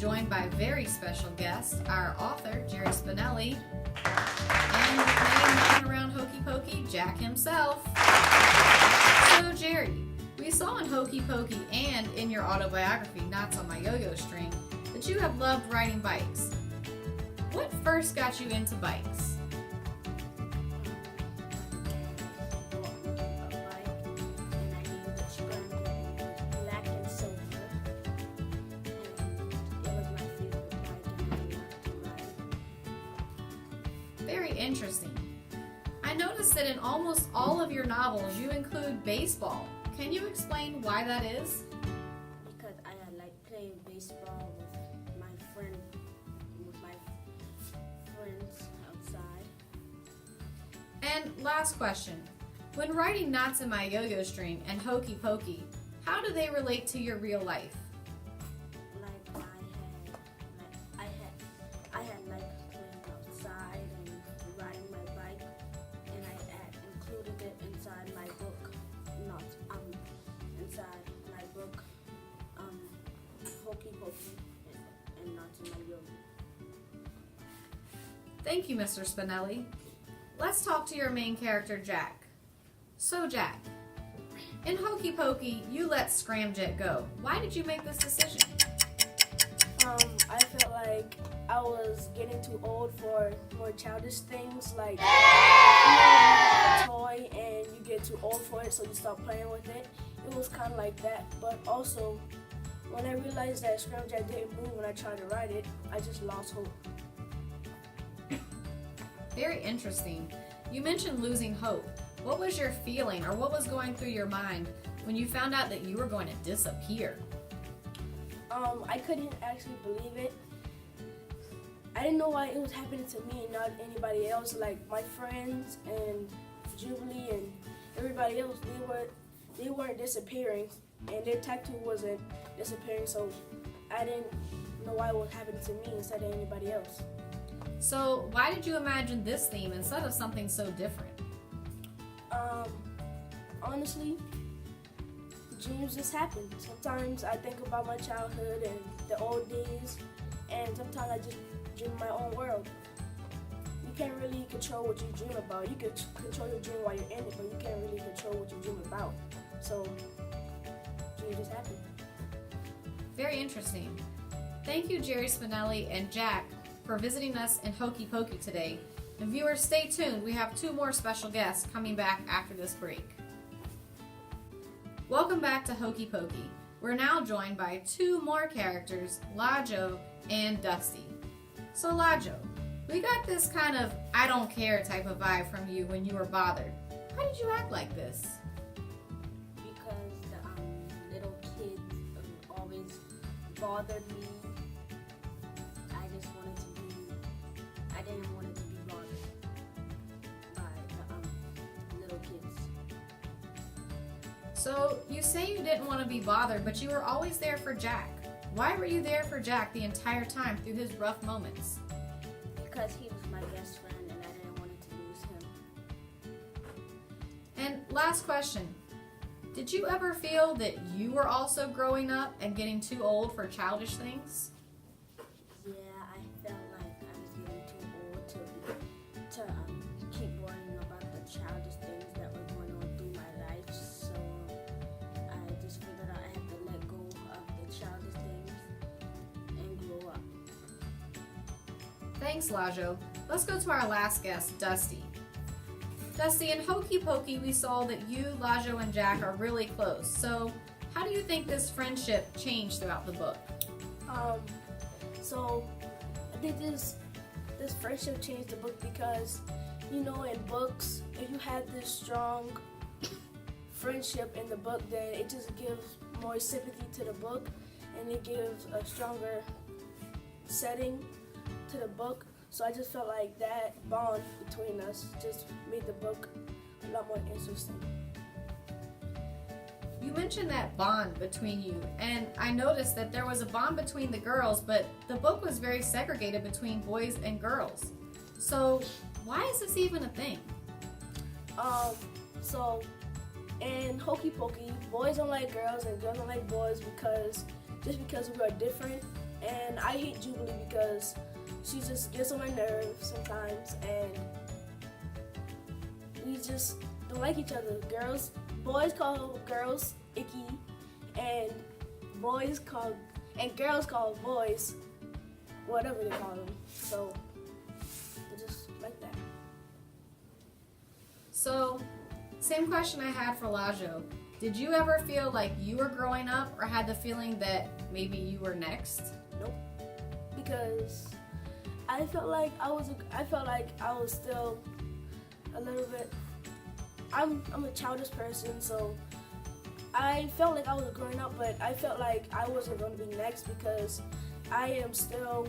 joined by a very special guest, our author, Jerry Spinelli, and the man around Hokey Pokey, Jack himself. So Jerry, we saw in Hokey Pokey and in your autobiography, Knots on My Yo-Yo String, that you have loved riding bikes. What first got you into bikes? Very interesting. I noticed that in almost all of your novels you include baseball. Can you explain why that is? Because I like playing baseball with my friends outside. And last question. When writing Knots in My Yo-Yo String and Hokey Pokey, how do they relate to your real life? I had playing outside and riding my bike, and I had included it inside my book. Inside my book, Hokey Pokey and Knots in My Yo-Yo. Thank you, Mr. Spinelli. Let's talk to your main character, Jack. So Jack, in Hokey Pokey, you let Scramjet go. Why did you make this decision? I felt like I was getting too old for more childish things, like you have a toy and you get too old for it, so you stop playing with it. It was kind of like that, but also when I realized that Scramjet didn't move when I tried to ride it, I just lost hope. Very interesting. You mentioned losing hope. What was your feeling, or what was going through your mind when you found out that you were going to disappear? I couldn't actually believe it. I didn't know why it was happening to me and not anybody else. Like my friends and Jubilee and everybody else, they weren't disappearing, and their tattoo wasn't disappearing. So I didn't know why it was happening to me instead of anybody else. So why did you imagine this theme instead of something so different? Honestly, dreams just happen. Sometimes I think about my childhood and the old days, and sometimes I just dream my own world. You can't really control what you dream about. You can control your dream while you're in it, but you can't really control what you dream about. So, dreams just happen. Very interesting. Thank you, Jerry Spinelli and Jack, for visiting us in Hokey Pokey today. And viewers, stay tuned. We have 2 more special guests coming back after this break. Welcome back to Hokey Pokey. We're now joined by 2 more characters, Lajo and Dusty. So Lajo, we got this kind of I don't care type of vibe from you when you were bothered. Why did you act like this? Because the little kids always bothered me. I didn't want it to be bothered by the little kids. So you say you didn't want to be bothered, but you were always there for Jack. Why were you there for Jack the entire time through his rough moments? Because he was my best friend and I didn't want to lose him. And last question. Did you ever feel that you were also growing up and getting too old for childish things? Yeah, I felt like I was getting too old to keep worrying about the childish things that were going on through my life. So I just figured out I had to let go of the childish things and grow up. Thanks, Lajo. Let's go to our last guest, Dusty. Dusty, in Hokey Pokey, we saw that you, Lajo, and Jack are really close. So how do you think this friendship changed throughout the book? So I think this friendship changed the book because, in books, if you have this strong friendship in the book, then it just gives more sympathy to the book, and it gives a stronger setting to the book. So I just felt like that bond between us just made the book a lot more interesting. You mentioned that bond between you, and I noticed that there was a bond between the girls, but the book was very segregated between boys and girls. So why is this even a thing? So in Hokey Pokey, boys don't like girls and girls don't like boys because we are different, And I hate Jubilee because she just gets on my nerves sometimes, and we just don't like each other. Boys call girls icky, and girls call boys whatever they call them. So I just like that. So, same question I had for Lajo. Did you ever feel like you were growing up, or had the feeling that maybe you were next? Nope. Because I felt like I was still a little bit. I'm a childish person, so I felt like I was growing up, but I felt like I wasn't going to be next because I am still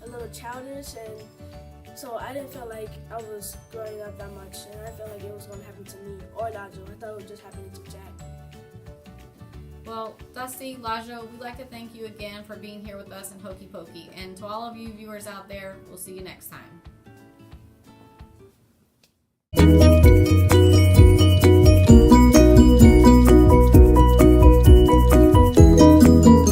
a little childish, and so I didn't feel like I was growing up that much, and I felt like it was going to happen to me or Lajo. I thought it was just happening to Jack. Well, Dusty, Lajo, we'd like to thank you again for being here with us in Hokey Pokey. And to all of you viewers out there, we'll see you next time.